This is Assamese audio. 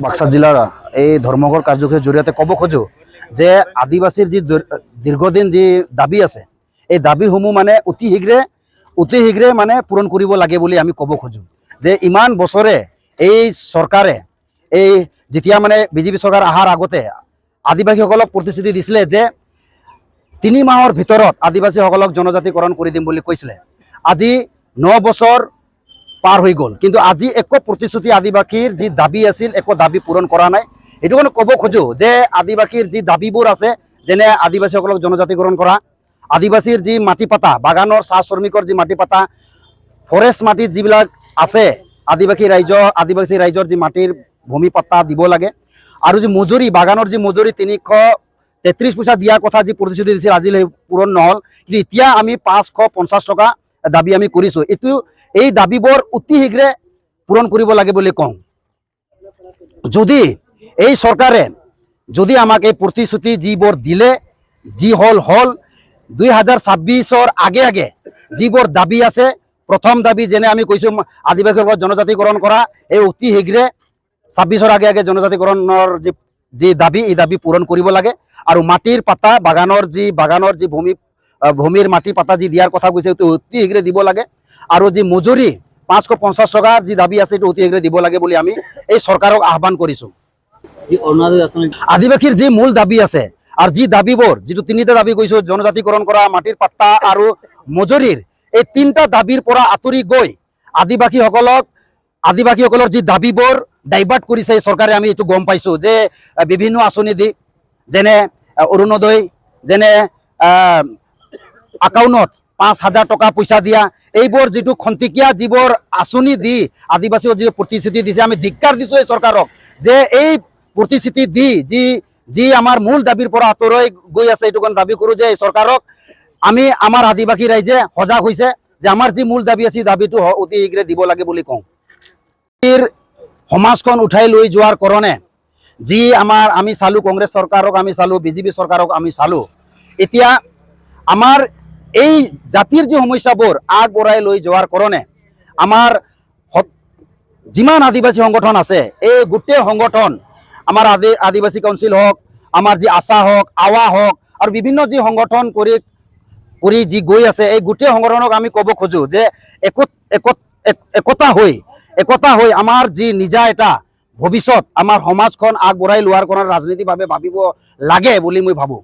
বাক্সা জিলাৰ এই ধৰ্মঘৰ কাৰ্যসূচীৰ জৰিয়তে ক'ব খোজো যে আদিবাসীৰ যি দীৰ্ঘদিন যি দাবী আছে এই দাবীসমূহ মানে অতি শীঘ্ৰে মানে পূৰণ কৰিব লাগে বুলি আমি ক'ব খোজো যে ইমান বছৰে এই চৰকাৰে এই যেতিয়া মানে বিজেপি চৰকাৰ অহাৰ আগতে আদিবাসীসকলক প্ৰতিশ্ৰুতি দিছিলে যে 3 মাহৰ ভিতৰত আদিবাসীসকলক জনজাতিকৰণ কৰি দিম বুলি কৈছিলে। আজি 9 বছৰ পাৰ হৈ গ'ল, কিন্তু আজি একো প্ৰতিশ্ৰুতি আদিবাসীৰ যি দাবী আছিল একো দাবী পূৰণ কৰা নাই। এইটো কাৰণে ক'ব খোজো যে আদিবাসীৰ যি দাবীবোৰ আছে, যেনে আদিবাসীসকলক জনজাতিকৰণ কৰা, আদিবাসীৰ যি মাটি পাতা, বাগানৰ চাহ শ্ৰমিকৰ যি মাটি পাতা, ফৰেষ্ট মাটিত যিবিলাক আছে আদিবাসী ৰাইজৰ যি মাটিৰ ভূমি পাতা দিব লাগে, আৰু যি মজুৰি, বাগানৰ যি মজুৰি 333 পইচা দিয়াৰ কথা যি প্ৰতিশ্ৰুতি দিছিল আজিলৈ পূৰণ নহ'ল, কিন্তু এতিয়া আমি 550 টকা দাবী আমি কৰিছোঁ। এই দাবীবোৰ অতি শীঘ্ৰে পূৰণ কৰিব লাগে বুলি কওঁ। যদি এই চৰকাৰে যদি আমাক এই প্ৰতিশ্ৰুতি যিবোৰ দিলে যি হ'ল 2026-ৰ আগে যিবোৰ দাবী আছে, প্ৰথম দাবী যেনে আমি কৈছোঁ আদিবাসীসকলক জনজাতিকৰণ কৰা, এই অতি শীঘ্ৰে 26-ৰ আগে জনজাতিকৰণৰ যি দাবী, এই দাবী পূৰণ কৰিব লাগে। আৰু মাটিৰ পাতা, বাগানৰ যি ভূমিৰ মাটিৰ পাতা যি দিয়াৰ কথা কৈছে এইটো অতি শীঘ্ৰে দিব লাগে। আৰু যি মজুৰি 550 টকাৰ যি দাবী আছে এইটো অতি শীঘ্ৰে দিব লাগে বুলি আমি এই চৰকাৰক আহ্বান কৰিছোঁ। আদিবাসীৰ যি মূল দাবী আছে আৰু যি দাবীবোৰ, যিটো 3টা দাবী কৈছোঁ, জনজাতিকৰণ কৰা, মাটিৰ পাত্তা আৰু মজুৰিৰ, এই 3টা দাবীৰ পৰা আঁতৰি গৈ আদিবাসীসকলৰ যি দাবীবোৰ ডাইভাৰ্ট কৰিছে এই চৰকাৰে, আমি এইটো গম পাইছোঁ যে বিভিন্ন আঁচনি দি, যেনে অৰুণোদয়, যেনে একাউণ্টত 5,000 টকা পইচা দিয়া, এইবোৰ যিটো খন্তেকীয়া যিবোৰ আঁচনি দি আদিবাসীক যি প্ৰতিশ্ৰুতি দিছে, আমি ধিক্কাৰ দিছোঁ এই চৰকাৰক যে এই প্ৰতিশ্ৰুতি দি যি আমাৰ মূল দাবীৰ পৰা আঁতৰাই গৈ আছে। এইটো কাৰণে দাবী কৰোঁ যে এই চৰকাৰক আমাৰ আদিবাসী ৰাইজে সজাগ হৈছে যে আমাৰ যি মূল দাবী আছে দাবীটো অতি শীঘ্ৰে দিব লাগে বুলি কওঁ। সমাজখন উঠাই লৈ যোৱাৰ কাৰণে যি আমি চালোঁ, কংগ্ৰেছ চৰকাৰক আমি চালোঁ, বিজেপি চৰকাৰক আমি চালোঁ, এতিয়া আমাৰ এই জাতিৰ যি সমস্যাবোৰ আগবঢ়াই লৈ যোৱাৰ কাৰণে আমাৰ যিমান আদিবাসী সংগঠন আছে, এই গোটেই সংগঠন, আমাৰ আদিবাসী কাউন্সিল হওক, আমাৰ যি আশা হওক, আৱা হওক, আৰু বিভিন্ন যি সংগঠন কৰি যি গৈ আছে, এই গোটেই সংগঠনক আমি ক'ব খোজোঁ যে একতা হৈ আমাৰ যি নিজা এটা ভৱিষ্যত, আমাৰ সমাজখন আগবঢ়াই লোৱাৰ কাৰণে ৰাজনীতিভাৱে ভাবিব লাগে বুলি মই ভাবোঁ।